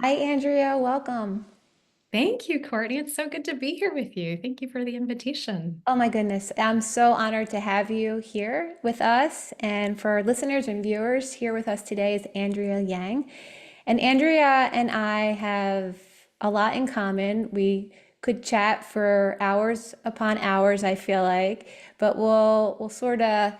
Hi, Andrea. Welcome. Thank you, Courtney. It's so good to be here with you. Thank you for the invitation. Oh my goodness. I'm so honored to have you here with us. And for listeners and viewers, here with us today is Andrea Yang. And Andrea and I have a lot in common. We could chat for hours upon hours, I feel like, but we'll sort of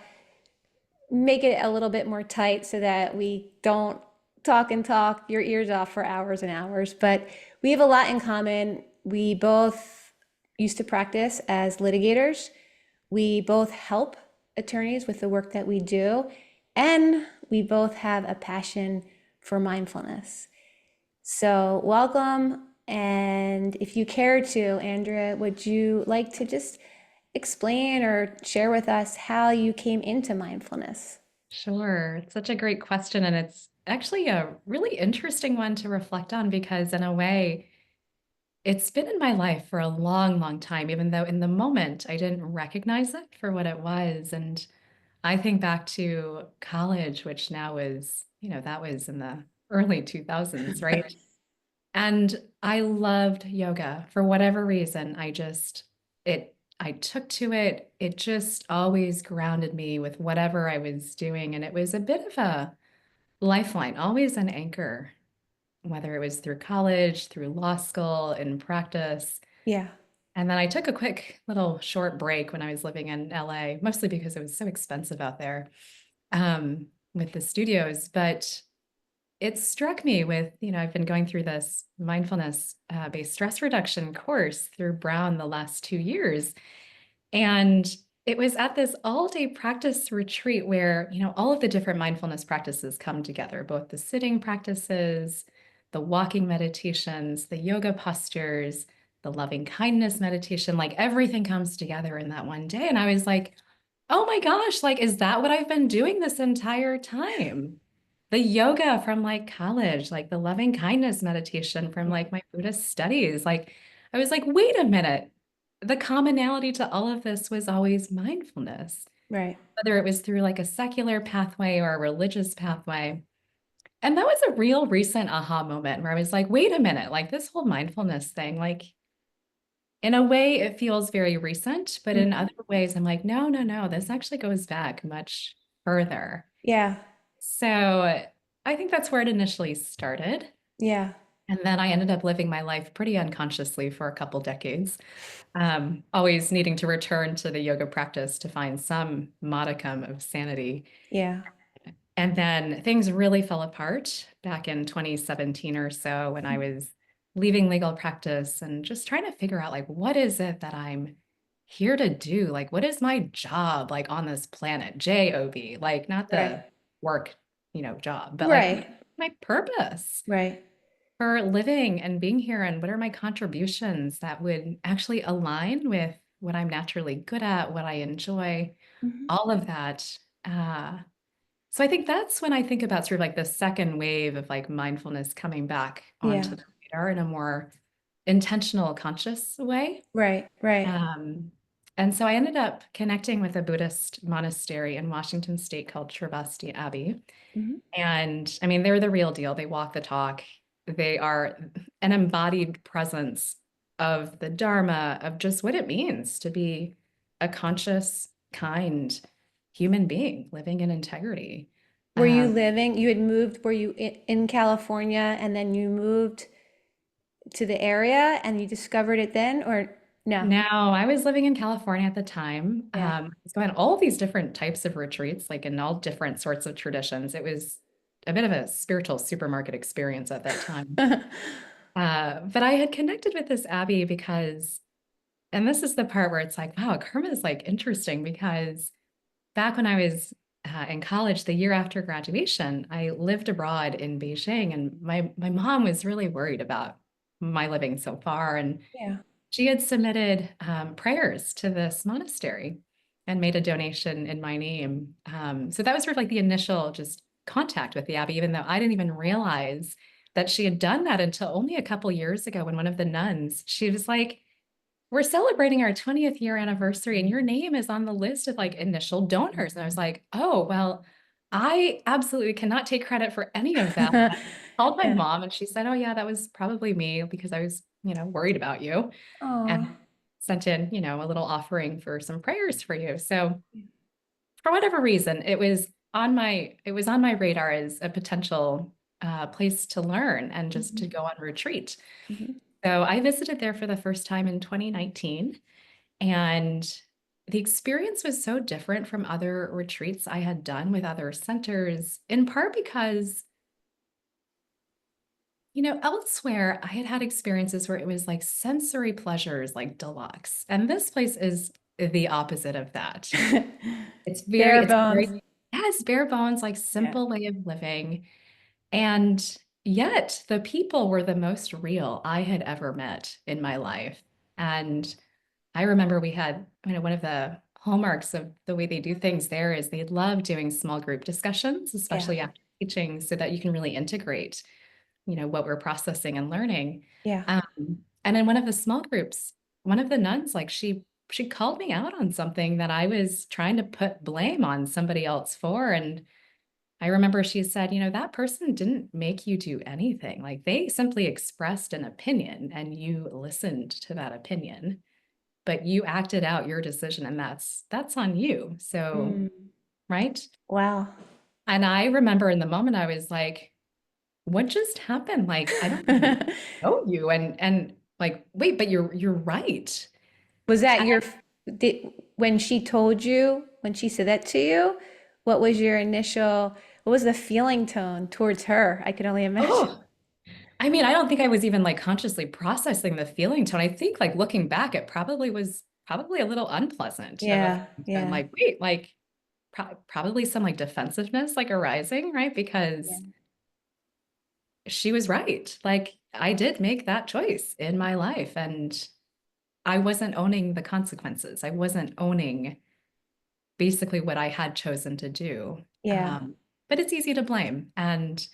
make it a little bit more tight so that we don't talk and talk your ears off for hours and hours. But we have a lot in common. We both used to practice as litigators. We both help attorneys with the work that we do. And we both have a passion for mindfulness. So, welcome. And if you care to, Andrea, would you like to just explain or share with us how you came into mindfulness? Sure. It's such a great question. And it's actually a really interesting one to reflect on because, in a way, it's been in my life for a long, long time, even though in the moment I didn't recognize it for what it was. And I think back to college, which now is, that was in the early 2000s, right? And I loved yoga for whatever reason. I took to it. It just always grounded me with whatever I was doing. And it was a bit of a lifeline, always an anchor, whether it was through college, through law school, in practice. Yeah. And then I took a quick little short break when I was living in LA, mostly because it was so expensive out there with the studios. But it struck me with, I've been going through this mindfulness-based stress reduction course through Brown the last 2 years. And it was at this all-day practice retreat where, all of the different mindfulness practices come together, both the sitting practices, the walking meditations, the yoga postures, the loving kindness meditation, like everything comes together in that one day. And I was like, oh my gosh, like, is that what I've been doing this entire time? The yoga from like college, like the loving kindness meditation from Yeah. like my Buddhist studies. Like, I was like, wait a minute. The commonality to all of this was always mindfulness, Right. whether it was through like a secular pathway or a religious pathway. And that was a real recent aha moment where I was like, wait a minute, like this whole mindfulness thing, like in a way, it feels very recent, but in Mhm. other ways, I'm like, no, no, no, this actually goes back much further. Yeah. So I think that's where it initially started. Yeah. And then I ended up living my life pretty unconsciously for a couple decades, always needing to return to the yoga practice to find some modicum of sanity. Yeah. And then things really fell apart back in 2017 or so when I was leaving legal practice and just trying to figure out like what is it that I'm here to do? Like what is my job like on this planet? Job, like not Right. the work, job, but like Right. what's my purpose Right. for living and being here and what are my contributions that would actually align with what I'm naturally good at, what I enjoy, Mhm. all of that. So I think that's when I think about sort of like the second wave of like mindfulness coming back Yeah. onto the radar in a more intentional, conscious way. Right. Right. Um, and so I ended up connecting with a Buddhist monastery in Washington State called Shrivasti Abbey. Mhm. And I mean, they're the real deal. They walk the talk. They are an embodied presence of the Dharma, of just what it means to be a conscious, kind human being living in integrity. Were you Um, living, you had moved, were you in California and then you moved to the area and you discovered it then or no? Now, I was living in California at the time. Yeah. I was going on all these different types of retreats, like in all different sorts of traditions. It was a bit of a spiritual supermarket experience at that time. But I had connected with this Abbey because, and this is the part where it's like, wow, karma is like interesting because back when I was in college, the year after graduation, I lived abroad in Beijing, and my mom was really worried about my living so far, and Yeah. she had submitted prayers to this monastery and made a donation in my name. So that was sort of like the initial just contact with the Abbey, even though I didn't even realize that she had done that until only a couple years ago when one of the nuns, she was like, we're celebrating our 20th year anniversary and your name is on the list of like initial donors. And I was like, oh, well, I absolutely cannot take credit for any of that. I called my Yeah. mom and she said, "Oh yeah, that was probably me because I was, worried about you." Oh. And sent in, a little offering for some prayers for you. So for whatever reason, it was on my radar as a potential place to learn and just to Mhm. go on retreat. Mhm. So I visited there for the first time in 2019, and the experience was so different from other retreats I had done with other centers, in part because, elsewhere I had had experiences where it was like sensory pleasures, like deluxe. And this place is the opposite of that. Bare It's bones. very, yes, bare bones, like Yeah. simple way of living. And yet the people were the most real I had ever met in my life. And I remember we had, one of the hallmarks of the way they do things there is they love doing small group discussions, Yeah. especially after teaching, so that you can really integrate, what we're processing and learning. Yeah. And in one of the small groups, one of the nuns, like she called me out on something that I was trying to put blame on somebody else for. And I remember she said, that person didn't make you do anything. Like they simply expressed an opinion and you listened to that opinion, but you acted out your decision and that's on you. So, Mm. right? Wow. And I remember in the moment I was like, what just happened? Like, I don't even know you. And like, wait, but you're right. Was that And, your, when she told you, when she said that to you, what was your initial, what was the feeling tone towards her? I could only imagine. oh, I mean, I don't think I was even like consciously processing the feeling tone. I think like looking back, it probably was probably a little unpleasant of a Yeah. feeling tone. Yeah. Like, wait, like probably some like defensiveness like arising, right? Yeah. Because she was right. Like I did make that choice in my life and I wasn't owning the consequences. I wasn't owning basically what I had chosen to do. Yeah. But it's easy to blame. And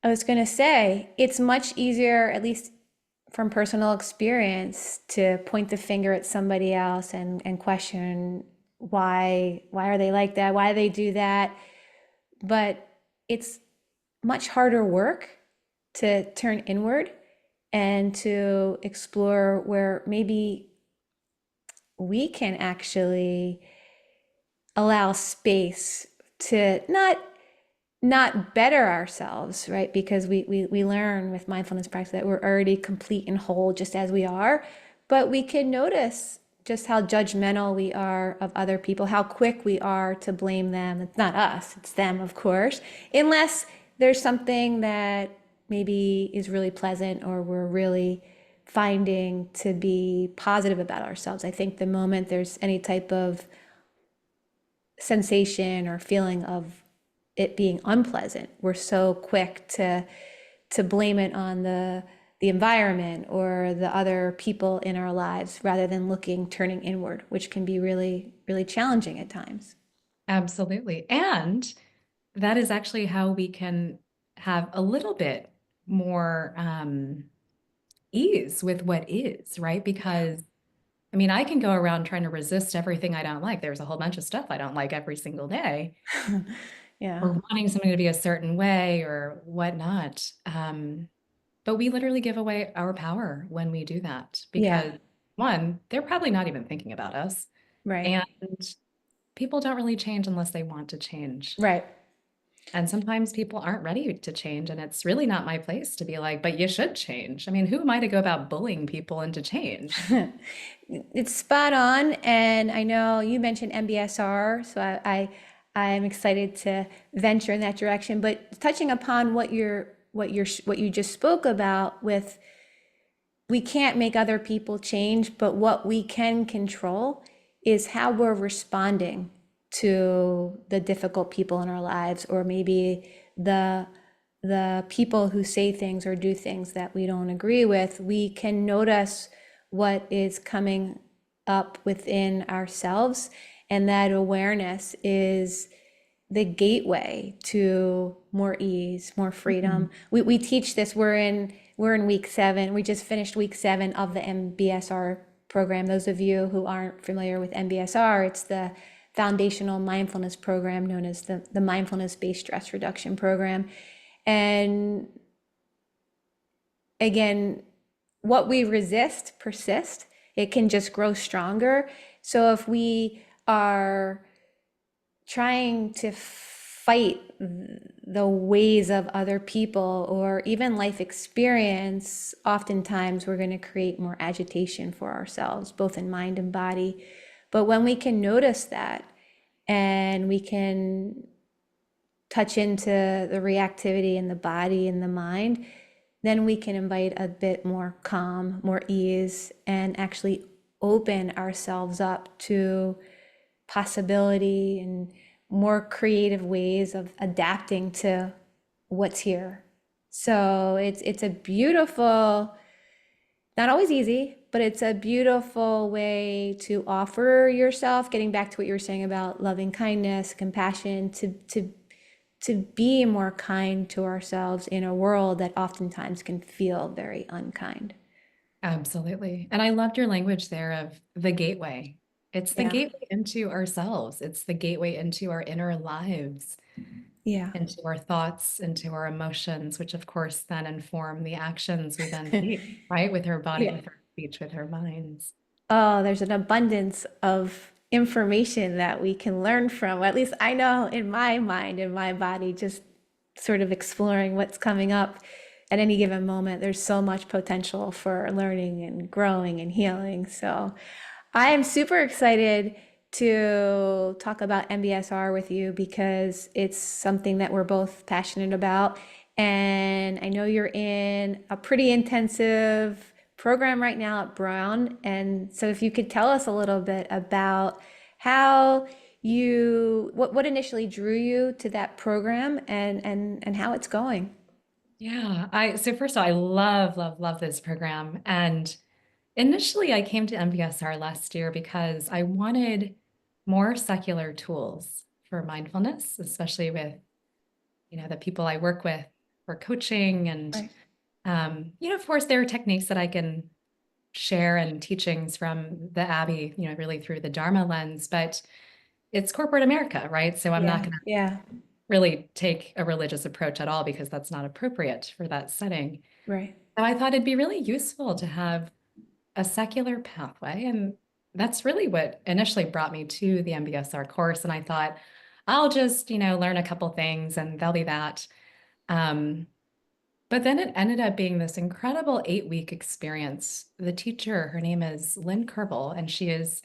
I was going to say, it's much easier, at least from personal experience, to point the finger at somebody else and question why are they like that? Why do they do that? But it's much harder work to turn inward and to explore where maybe we can actually allow space to not better ourselves, right? Because we learn with mindfulness practice that we're already complete and whole just as we are, but we can notice just how judgmental we are of other people, how quick we are to blame them. It's not us, it's them, of course, unless there's something that maybe is really pleasant or we're really finding to be positive about ourselves. I think the moment there's any type of sensation or feeling of it being unpleasant, we're so quick to blame it on the environment or the other people in our lives rather than turning inward, which can be really, really challenging at times. absolutely. And that is actually how we can have a little bit more ease with what is, right? Because I mean, I can go around trying to resist everything I don't like. There's a whole bunch of stuff I don't like every single day, Yeah. or wanting something to be a certain way or whatnot. But we literally give away our power when we do that Yeah. because one, they're probably not even thinking about us. Right. And people don't really change unless they want to change. Right. And sometimes people aren't ready to change. And it's really not my place to be like, but you should change. I mean, who am I to go about bullying people into change? It's spot on, and I know you mentioned MBSR, so I'm excited to venture in that direction. But touching upon what you just spoke about with, we can't make other people change, but what we can control is how we're responding to the difficult people in our lives, or maybe the people who say things or do things that we don't agree with. We can notice what is coming up within ourselves, and that awareness is the gateway to more ease, more freedom. Mhm. We teach this. We're in week 7. We just finished week 7 of the MBSR program. Those of you who aren't familiar with MBSR, it's foundational mindfulness program known as the Mindfulness-Based Stress Reduction program. And again, what we resist persists. It can just grow stronger. So if we are trying to fight the ways of other people or even life experience, oftentimes we're going to create more agitation for ourselves, both in mind and body. But when we can notice that and we can touch into the reactivity in the body and the mind, then we can invite a bit more calm, more ease, and actually open ourselves up to possibility and more creative ways of adapting to what's here. So it's a beautiful, not always easy, but it's a beautiful way to offer yourself, getting back to what you were saying about loving kindness, compassion, to be more kind to ourselves in a world that oftentimes can feel very unkind. Absolutely. And I loved your language there of the gateway. It's the Yeah. gateway into ourselves. It's the gateway into our inner lives, Yeah. into our thoughts, into our emotions, which of course then inform the actions we then take, right? With our body, Yeah. with our speech, with our minds. Oh, there's an abundance of information that we can learn from. At least I know in my mind, in my body, just sort of exploring what's coming up at any given moment. There's so much potential for learning and growing and healing. So I am super excited to talk about MBSR with you because it's something that we're both passionate about. And I know you're in a pretty intensive program right now at Brown. And so if you could tell us a little bit about how what initially drew you to that program and how it's going. Yeah, so first of all, I love, love, love this program. And initially I came to MBSR last year because I wanted more secular tools for mindfulness, especially with, the people I work with for coaching. And, Right. of course, there are techniques that I can share and teachings from the Abbey, really through the Dharma lens, but it's corporate America, right? So I'm not Yeah. going to Yeah. really take a religious approach at all because that's not appropriate for that setting. Right. So I thought it'd be really useful to have a secular pathway. And that's really what initially brought me to the MBSR course. And I thought, I'll just, learn a couple things and that'll be that. Um, but then it ended up being this incredible 8-week experience. The teacher, her name is Lynn Kerbel, and she's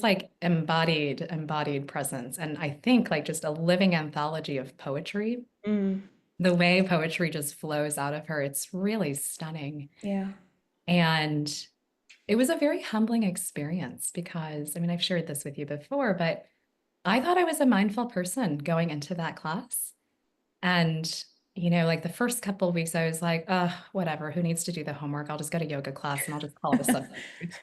like embodied presence. And I think like just a living anthology of poetry. Mm, The way poetry just flows out of her, it's really stunning. yeah. And it was a very humbling experience because, I mean, I've shared this with you before, but I thought I was a mindful person going into that class. And, like the first couple of weeks, I was like, whatever, who needs to do the homework? I'll just go to yoga class and I'll just call it a substitute.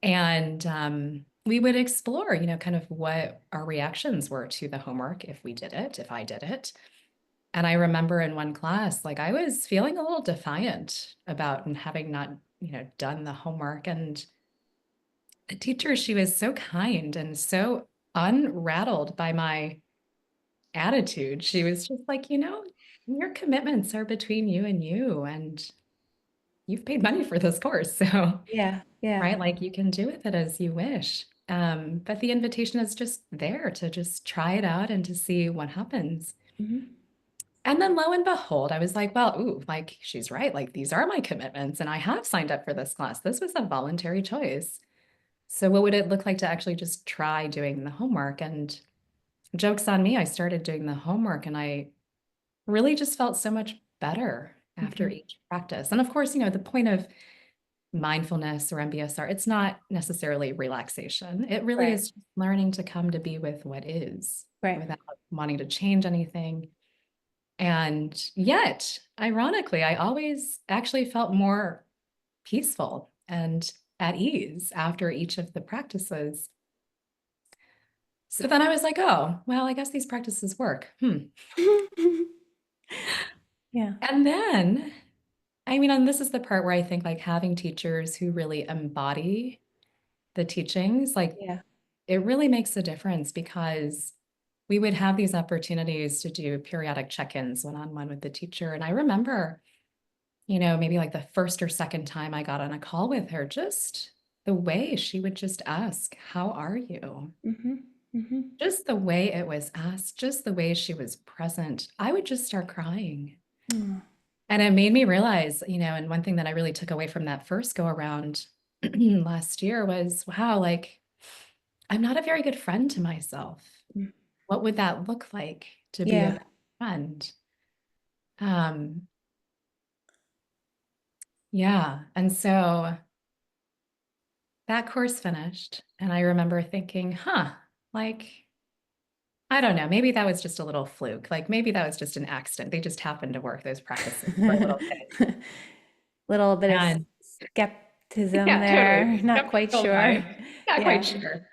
And we would explore, kind of what our reactions were to the homework if we did it, if I did it. And I remember in one class, like I was feeling a little defiant about and having not, done the homework. And the teacher, she was so kind and so unrattled by my attitude. She was just like, your commitments are between you and you, and you've paid money for this course. So, Yeah. Yeah. right, like you can do with it as you wish. But the invitation is just there to just try it out and to see what happens. Mhm. And then lo and behold, I was like, well, ooh, like she's right. Like these are my commitments, and I have signed up for this class. This was a voluntary choice. So, what would it look like to actually just try doing the homework? And joke's on me, I started doing the homework and I really just felt so much better after Mhm. each practice. And of course, the point of mindfulness or MBSR, it's not necessarily relaxation. It really Right. is learning to come to be with what is Right. without wanting to change anything. And yet, ironically, I always actually felt more peaceful and at ease after each of the practices. So then I was like, oh, well, I guess these practices work. Yeah. And then, I mean, and this is the part where I think like having teachers who really embody the teachings, like Yeah. it really makes a difference because we would have these opportunities to do periodic check-ins one-on-one with the teacher. And I remember, maybe like the first or second time I got on a call with her, just the way she would just ask, "How are you?" Mm-hmm. Mm-hmm. Just the way it was asked, just the way she was present, I would just start crying. Mm. And it made me realize, and one thing that I really took away from that first go around last year was, wow, like I'm not a very good friend to myself. Mm. What would that look like to be a Yeah. better friend? Um, yeah. And so that course finished, and I remember thinking, like, I don't know, maybe that was just a little fluke. Like maybe that was just an accident. They just happened to work those practices for a little bit. Little bit of And skepticism yeah, totally. there. Not quite Skeptical sure. vibe. Not quite Yeah. sure.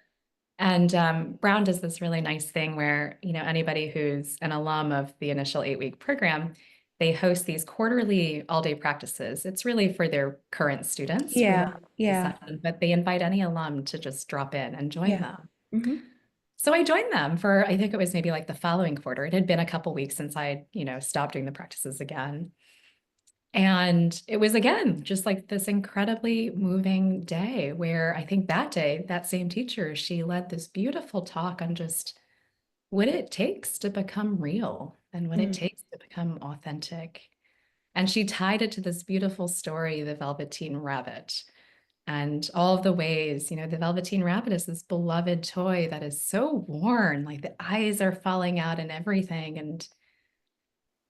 And Brown does this really nice thing where, anybody who's an alum of the initial 8-week program, they host these quarterly all-day practices. It's really for their current students for Yeah. that Yeah. session, but they invite any alum to just drop in and join Yeah. them. Mm-hmm. So I joined them for, I think it was maybe like the following quarter. It had been a couple weeks since I, stopped doing the practices again. And it was again just like this incredibly moving day where I think that day, that same teacher, she led this beautiful talk on just what it takes to become real and what it Mm. takes to become authentic. And she tied it to this beautiful story, the Velveteen Rabbit, and all of the ways, the Velveteen Rabbit is this beloved toy that is so worn, like the eyes are falling out and everything. And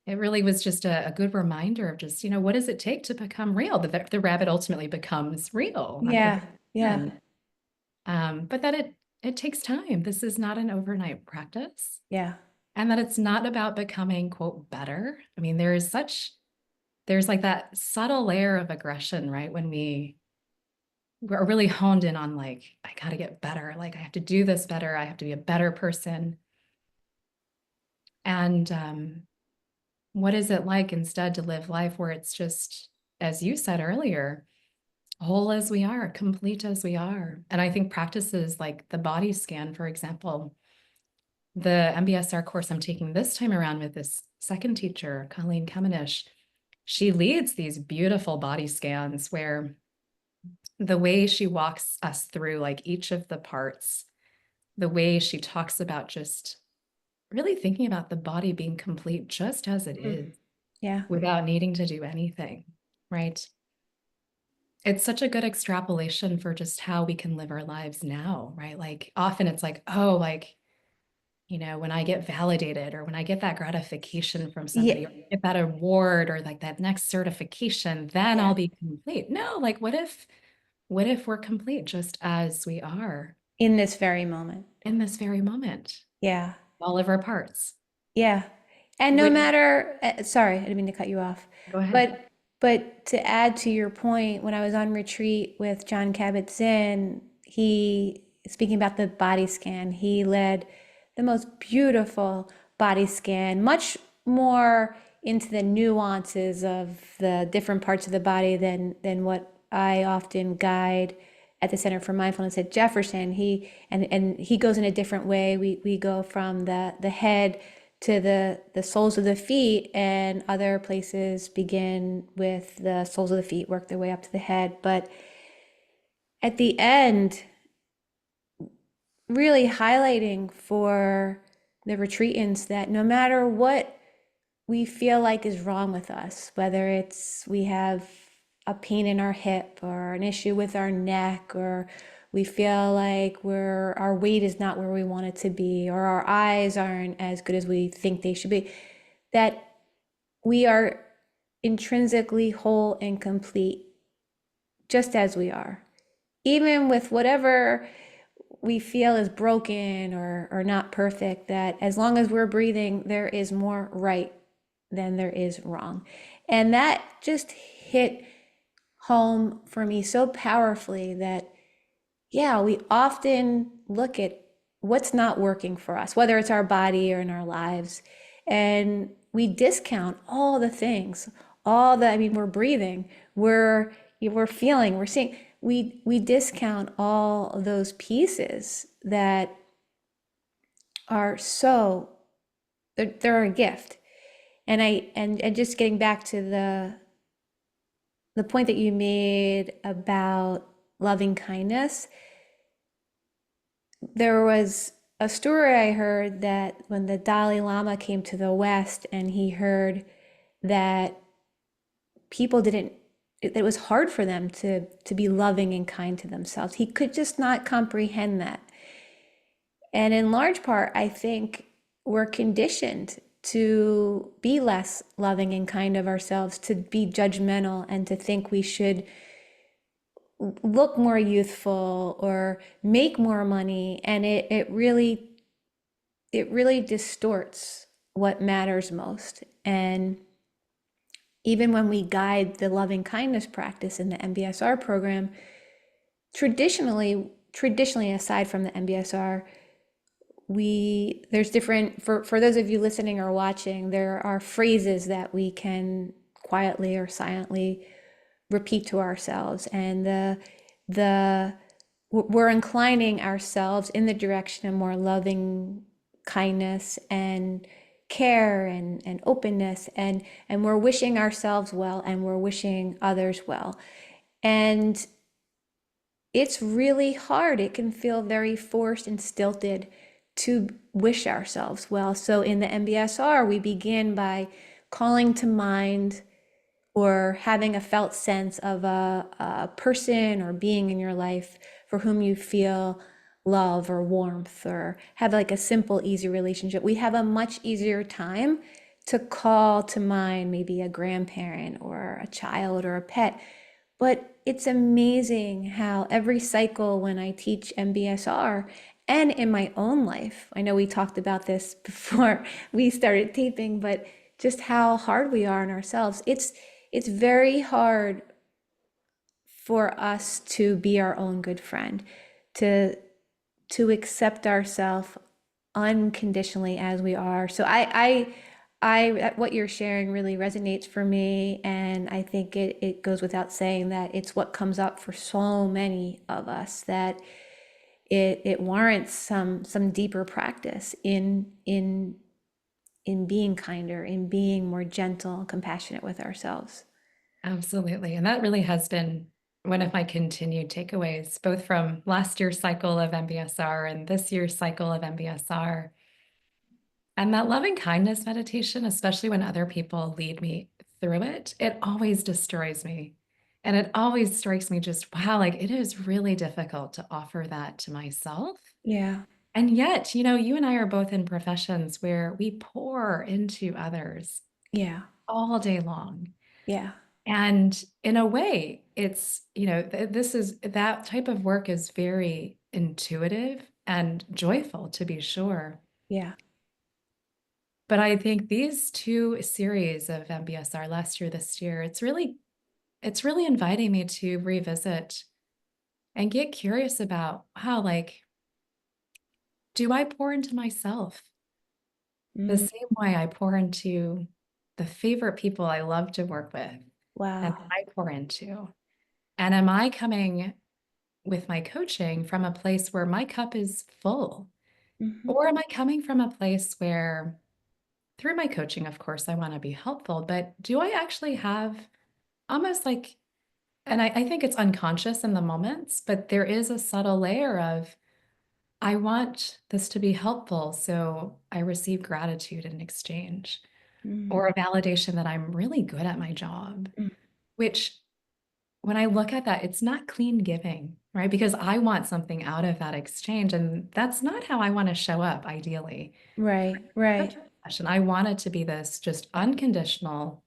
it really was just a good reminder of just, what does it take to become real? The rabbit ultimately becomes real at the Yeah. very Yeah. end. But that it takes time. This is not an overnight practice. Yeah. And that it's not about becoming, quote, better. I mean, there's like that subtle layer of aggression, right? When we're really honed in on like, I got to get better. Like I have to do this better. I have to be a better person. And what is it like instead to live life where it's just, as you said earlier, whole as we are, complete as we are? And I think practices like the body scan, for example, the MBSR course I'm taking this time around with this second teacher, Colleen Kamenish, she leads these beautiful body scans where the way she walks us through like each of the parts, the way she talks about just really thinking about the body being complete just as it Mm. is Yeah. without needing to do anything, right? It's such a good extrapolation for just how we can live our lives now, right? Like often it's like, oh, like, when I get validated or when I get that gratification from Yeah. somebody or get that award or like that next certification, then Yeah. I'll be complete. No, like what if we're complete just as we are In this very moment. in this very moment, Yeah. all of our parts? Yeah. And no Which, matter, sorry, I didn't mean to cut you off. go ahead. But to add to your point, when I was on retreat with John Kabat-Zinn, he speaking about the body scan, he led the most beautiful body scan, much more into the nuances of the different parts of the body than what I often guide at the Center for Mindfulness at Jefferson. And he goes in a different way. We go from the head to the soles of the feet, and other places begin with the soles of the feet, work their way up to the head. But at the end, really highlighting for the retreatants that no matter what we feel like is wrong with us, whether it's we have a pain in our hip or an issue with our neck, or we feel like our weight is not where we want it to be, or our eyes aren't as good as we think they should be, that we are intrinsically whole and complete just as we are, even with whatever we feel is broken or not perfect, that as long as we're breathing, there is more right than there is wrong. And that just hit home for me so powerfully that, yeah, we often look at what's not working for us, whether it's our body or in our lives, and we discount all the things, I mean, we're breathing, we're feeling, we're seeing. we discount all of those pieces that are so they're a gift. And just getting back to the point that you made about loving kindness, there was a story I heard that when the Dalai Lama came to the West and he heard that people didn't, it was hard for them to be loving and kind to themselves. He could just not comprehend that. And in large part, I think we're conditioned to be less loving and kind of ourselves, to be judgmental, and to think we should look more youthful or make more money. And it really distorts what matters most. And even when we guide the loving kindness practice in the MBSR program, traditionally aside from the MBSR, there's different, for those of you listening or watching, there are phrases that we can quietly or silently repeat to ourselves, and the we're inclining ourselves in the direction of more loving kindness and care and openness, and we're wishing ourselves well, and we're wishing others well. And it's really hard. It can feel very forced and stilted to wish ourselves well. So in the MBSR, we begin by calling to mind or having a felt sense of a person or being in your life for whom you feel love or warmth, or have like a simple, easy relationship. We have a much easier time to call to mind maybe a grandparent or a child or a pet. But it's amazing how every cycle when I teach MBSR and in my own life, I know we talked about this before we started taping, but just how hard we are on ourselves. It's very hard for us to be our own good friend, to accept ourselves unconditionally as we are. So what you're sharing really resonates for me, and I think it goes without saying that it's what comes up for so many of us, that it warrants some deeper practice in being kinder, in being more gentle, compassionate with ourselves. Absolutely. And that really has been one of my continued takeaways, both from last year's cycle of MBSR and this year's cycle of MBSR. And that loving kindness meditation, especially when other people lead me through it, it always destroys me. And it always strikes me just, wow, like it is really difficult to offer that to myself. Yeah, And yet, you and I are both in professions where we pour into others yeah, all day long. yeah, And in a way, it's, this is that type of work is very intuitive and joyful, to be sure. yeah. But I think these two series of MBSR last year, this year, it's really inviting me to revisit and get curious about how, like, do I pour into myself the Mm, same way I pour into the favorite people I love to work with and wow. I pour into? And am I coming with my coaching from a place where my cup is full? Hmm. Or am I coming from a place where, through my coaching, of course, I want to be helpful, but do I actually have almost like, and I think it's unconscious in the moments, but there is a subtle layer of, I want this to be helpful. So I receive gratitude in exchange Mm, or a validation that I'm really good at my job, mm. which when I look at that, it's not clean giving, right? Because I want something out of that exchange. And that's not how I want to show up, ideally. Right, right, And I want it to be this just unconditional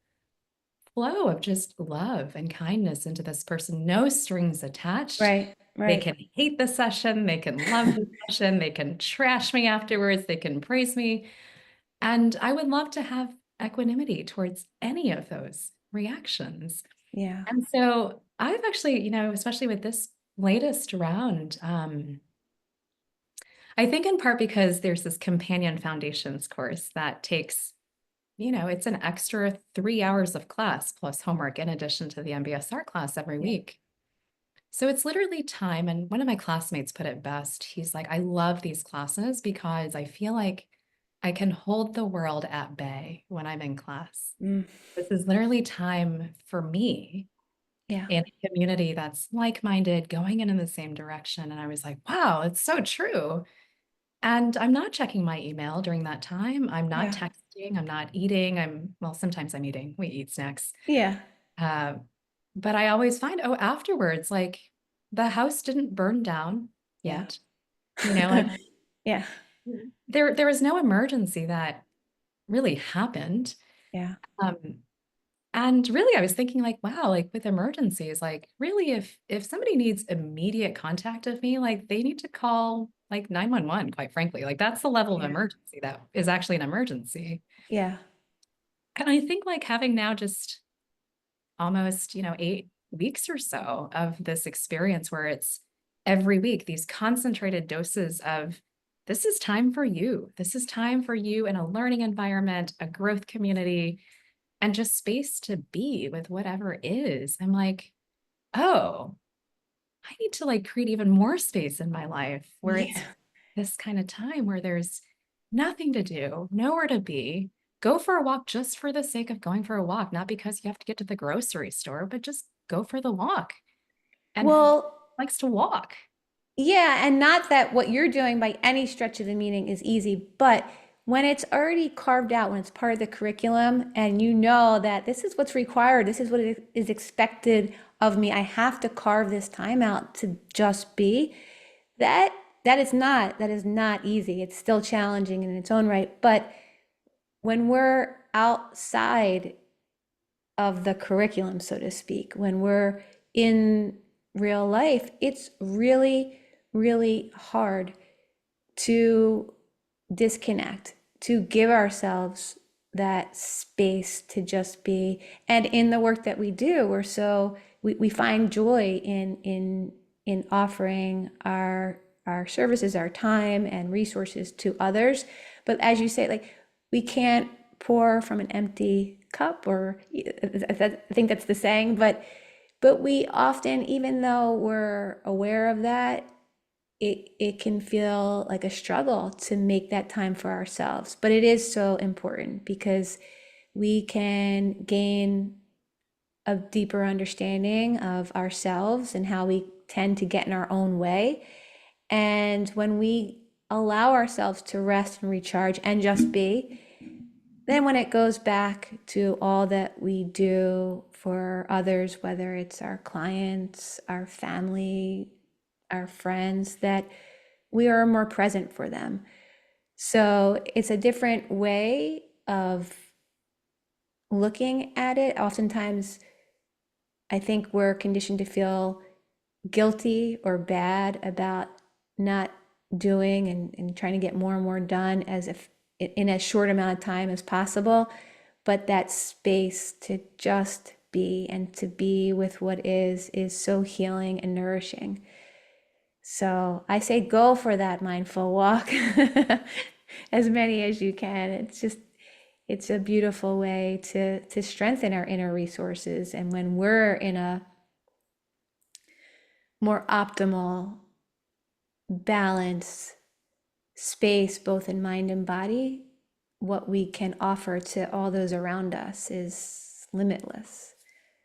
flow of just love and kindness into this person, no strings attached. right, They right. can hate the session, they can love the session, they can trash me afterwards, they can praise me. And I would love to have equanimity towards any of those reactions. Yeah, And so I've actually, especially with this latest round, I think in part because there's this companion foundations course that takes, it's an extra 3 hours of class plus homework in addition to the MBSR class every yeah, week. So it's literally time. And one of my classmates put it best. He's like, I love these classes because I feel like I can hold the world at bay when I'm in class. Mm, This is literally time for me yeah, in a community that's like-minded, going in the same direction. And I was like, wow, it's so true. And I'm not checking my email during that time. I'm not yeah, texting. I'm not eating. Well, sometimes I'm eating. We eat snacks. yeah, Uh, but I always find, oh, afterwards, like the house didn't burn down yeah, yet. Like yeah, there was no emergency that really happened. yeah, Um, and really I was thinking like, wow, like with emergencies, like really if somebody needs immediate contact of me, like they need to call like 911, quite frankly. Like that's the level of yeah, emergency that is actually an emergency. yeah, And I think like having now just almost, 8 weeks or so of this experience where it's every week, these concentrated doses of this is time for you. This is time for you in a learning environment, a growth community, and just space to be with whatever is. I'm like, oh, I need to like create even more space in my life where it's yeah. this kind of time where there's nothing to do, nowhere to be. Go for a walk just for the sake of going for a walk, not because you have to get to the grocery store, but just go for the walk. And who Well, likes to walk? yeah, and not that what you're doing by any stretch of the meaning is easy, but when it's already carved out, when it's part of the curriculum, and you know that this is what's required, this is what is expected of me, I have to carve this time out to just be, that that is not easy. It's still challenging in its own right. But when we're outside of the curriculum, so to speak, when we're in real life, it's really, really hard to disconnect, to give ourselves that space to just be. And in the work that we do, we find joy in offering our services, our time and resources to others. But as you say, like we can't pour from an empty cup, or I think that's the saying, but we often, even though we're aware of that, it can feel like a struggle to make that time for ourselves. But it is so important because we can gain a deeper understanding of ourselves and how we tend to get in our own way. And when we allow ourselves to rest and recharge and just be, then when it goes back to all that we do for others, whether it's our clients, our family, our friends, that we are more present for them. So it's a different way of looking at it. Oftentimes, I think we're conditioned to feel guilty or bad about not doing and trying to get more and more done as if in as short amount of time as possible. But that space to just be and to be with what is so healing and nourishing. So I say go for that mindful walk, as many as you can. It's a beautiful way to strengthen our inner resources. And when we're in a more optimal balance space, both in mind and body, what we can offer to all those around us is limitless.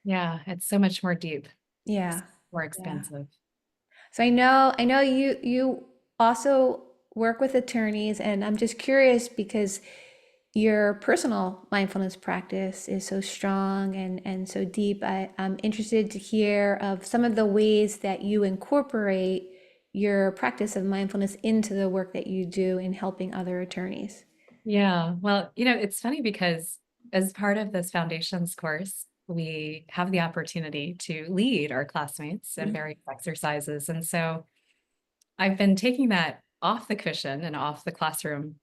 Yeah, it's so much more deep, Yeah. more Yeah. expensive. So I know you also work with attorneys, and I'm just curious because your personal mindfulness practice is so strong and so deep. I'm interested to hear of some of the ways that you incorporate your practice of mindfulness into the work that you do in helping other attorneys. Yeah. Well, it's funny because as part of this foundations course, we have the opportunity to lead our classmates in various exercises. And so I've been taking that off the cushion and off the classroom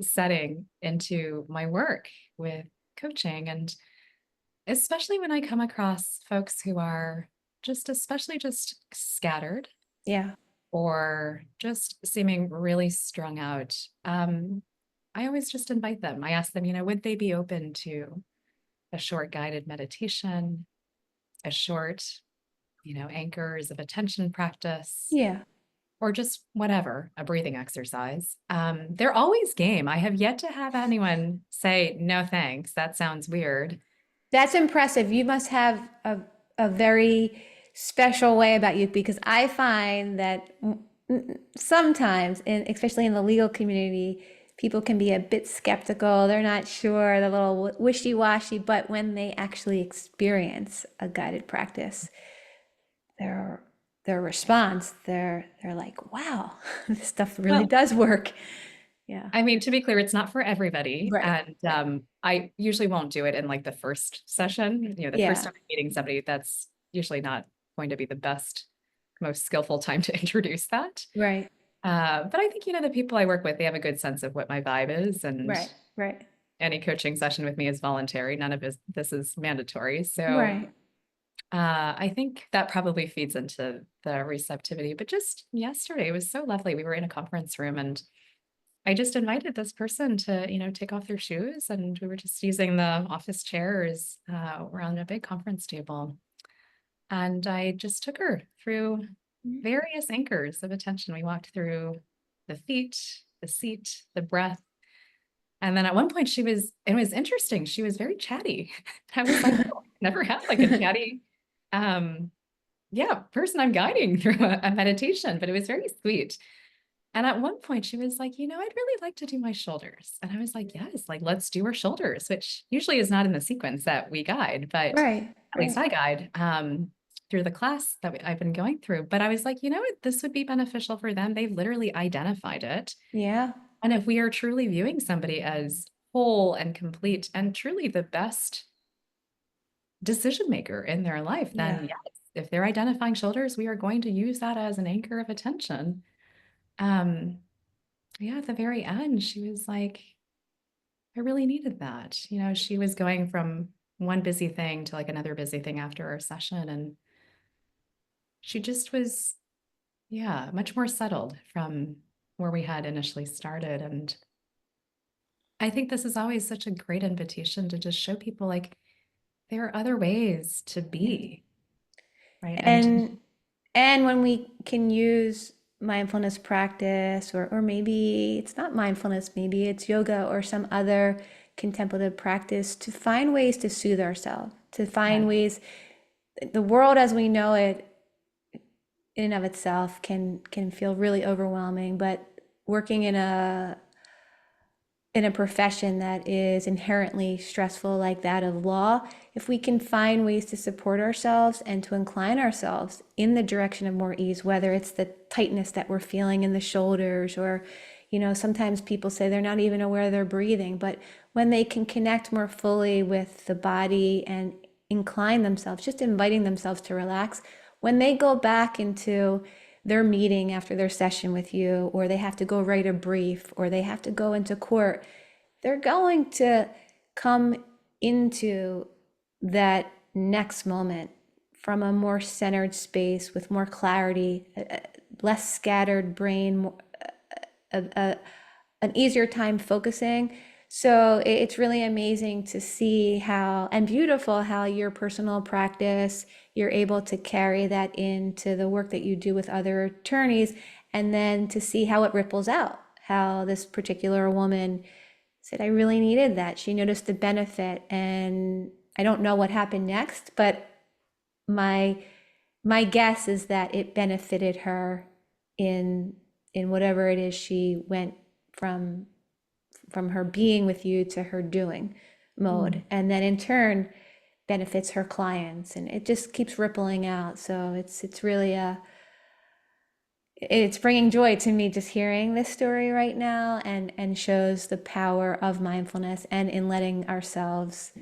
setting into my work with coaching. And especially when I come across folks who are especially just scattered Yeah. or just seeming really strung out. I always just invite them. I ask them, would they be open to a short guided meditation, a short anchors of attention practice, Yeah. or just whatever, a breathing exercise. They're always game. I have yet to have anyone say, no, thanks. That sounds weird. That's impressive. You must have a very special way about you because I find that sometimes, and especially in the legal community, people can be a bit skeptical. They're not sure, they're a little wishy-washy, but when they actually experience a guided practice, their their response, they're like, wow, this stuff really Well, does work. Yeah. I mean, to be clear, it's not for everybody. Right. And Right. I usually won't do it in like the first session. The first Yeah. time I'm meeting somebody, that's usually not going to be the best, most skillful time to introduce that. Right. But I think, the people I work with, they have a good sense of what my vibe is. And Right. Right. any coaching session with me is voluntary. None of this is mandatory. So Right. I think that probably feeds into the receptivity. But just yesterday, it was so lovely. We were in a conference room and I just invited this person to, take off their shoes, and we were just using the office chairs around a big conference table. And I just took her through various anchors of attention. We walked through the feet, the seat, the breath. And then at one point it was interesting. She was very chatty. I was like, oh, I've never had like a chatty, um, yeah, person I'm guiding through a meditation, but it was very sweet. And at one point she was like, I'd really like to do my shoulders. And I was like, yes, like let's do our shoulders, which usually is not in the sequence that we guide, but Right, at least right. I guide through the class that I've been going through. But I was like, what, this would be beneficial for them. They've literally identified it. Yeah, And if we are truly viewing somebody as whole and complete and truly the best decision maker in their life, then yeah, yes, if they're identifying shoulders, we are going to use that as an anchor of attention. Um, yeah, at the very end, she was like, I really needed that. She was going from one busy thing to like another busy thing after our session. And she just was, yeah, much more settled from where we had initially started. And I think this is always such a great invitation to just show people like there are other ways to yeah. be, right? And And and when we can use mindfulness practice, or maybe it's not mindfulness, maybe it's yoga or some other contemplative practice to find ways to soothe ourselves, to yeah, find ways, the world as we know it in and of itself can feel really overwhelming, but working in a profession that is inherently stressful like that of law, if we can find ways to support ourselves and to incline ourselves in the direction of more ease, whether it's the tightness that we're feeling in the shoulders, or, sometimes people say they're not even aware they're breathing, but when they can connect more fully with the body and incline themselves, just inviting themselves to relax, when they go back into their meeting after their session with you, or they have to go write a brief, or they have to go into court, they're going to come into that next moment from a more centered space with more clarity, less scattered brain, an easier time focusing. So it's really amazing to see how, and beautiful how your personal practice, you're able to carry that into the work that you do with other attorneys, and then to see how it ripples out. How this particular woman said, I really needed that. She noticed the benefit, and I don't know what happened next, but my my guess is that it benefited her in whatever it is she went from her being with you to her doing mode, mm, and then in turn benefits her clients, and it just keeps rippling out. So it's really it's bringing joy to me just hearing this story right now, and shows the power of mindfulness and in letting ourselves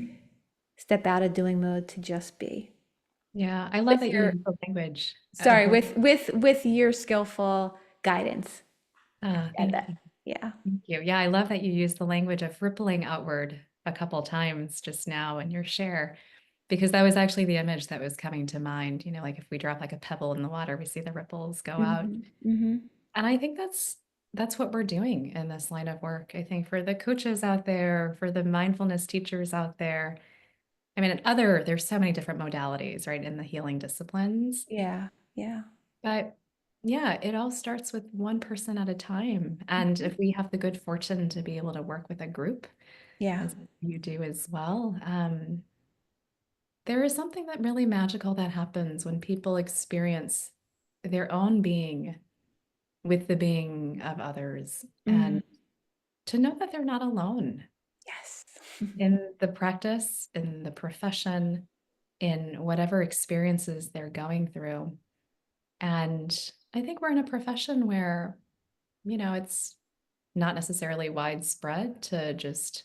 step out of doing mode to just be yeah, I love with that you your, use the language sorry, of, with your skillful guidance. Yeah, thank that, you. yeah. Thank you. Yeah, I love that you use the language of rippling outward a couple times just now in your share, because that was actually the image that was coming to mind. Like if we drop like a pebble in the water, we see the ripples go out. Hmm. Hmm. And I think that's what we're doing in this line of work. I think for the coaches out there, for the mindfulness teachers out there, I mean, there's so many different modalities, right, in the healing disciplines. Yeah. Yeah. But yeah, it all starts with one person at a time. And if we have the good fortune to be able to work with a group, Yeah. as you do as well, there is something that really magical that happens when people experience their own being with the being of others, Mm. and to know that they're not alone Yes. in the practice, in the profession, in whatever experiences they're going through. And I think we're in a profession where, it's not necessarily widespread to just,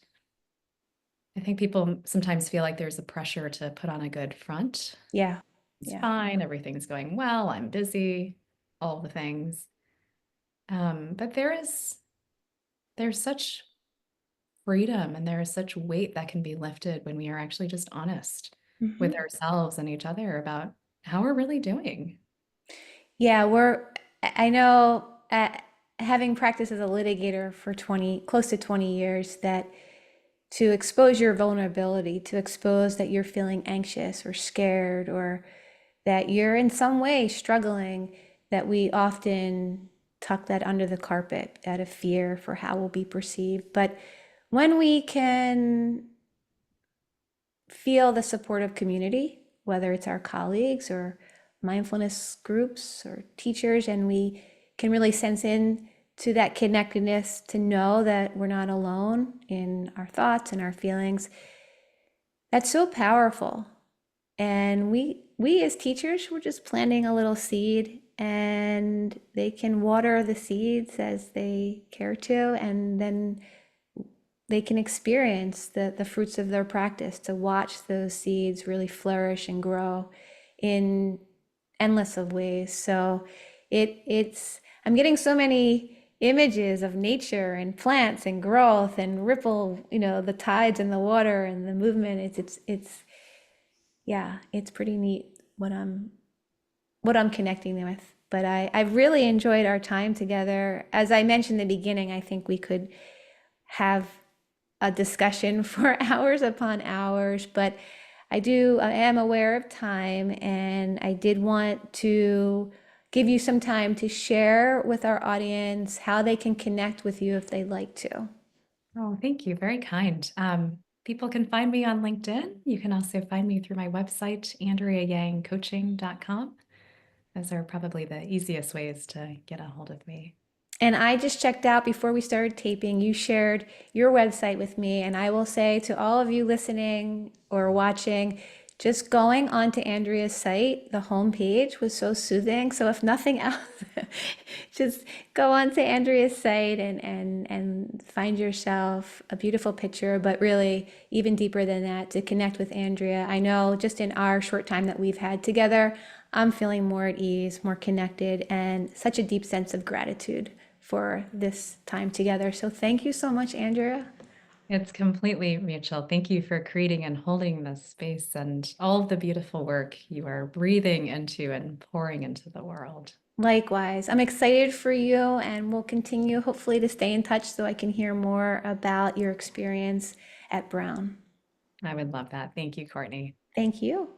I think people sometimes feel like there's a pressure to put on a good front. Yeah. It's Yeah. fine, everything's going well, I'm busy, all the things. But there's such freedom and there is such weight that can be lifted when we are actually just honest with Hmm. ourselves and each other about how we're really doing. Yeah, I know, having practiced as a litigator for close to 20 years, that to expose your vulnerability, to expose that you're feeling anxious or scared or that you're in some way struggling, that we often tuck that under the carpet out of fear for how we'll be perceived. But when we can feel the supportive community, whether it's our colleagues or mindfulness groups or teachers, and we can really sense in to that connectedness to know that we're not alone in our thoughts and our feelings. That's so powerful. And we as teachers, we're just planting a little seed, and they can water the seeds as they care to, and then they can experience the fruits of their practice, to watch those seeds really flourish and grow in endless of ways. So I'm getting so many images of nature and plants and growth and ripple, the tides and the water and the movement. It's yeah, it's pretty neat what I'm connecting them with. But I've really enjoyed our time together. As I mentioned in the beginning, I think we could have a discussion for hours upon hours, but I am aware of time, and I did want to give you some time to share with our audience how they can connect with you if they'd like to. Oh, thank you. Very kind. People can find me on LinkedIn. You can also find me through my website, AndreaYangCoaching.com. Those are probably the easiest ways to get a hold of me. And I just checked out before we started taping, you shared your website with me. And I will say to all of you listening or watching, just going onto Andrea's site, the homepage was so soothing. So if nothing else, just go onto Andrea's site and find yourself a beautiful picture, but really even deeper than that, to connect with Andrea. I know just in our short time that we've had together, I'm feeling more at ease, more connected, and such a deep sense of gratitude for this time together. So thank you so much, Andrea. It's completely mutual. Thank you for creating and holding this space and all of the beautiful work you are breathing into and pouring into the world. Likewise, I'm excited for you, and we'll continue hopefully to stay in touch so I can hear more about your experience at Brown. I would love that. Thank you, Courtney. Thank you.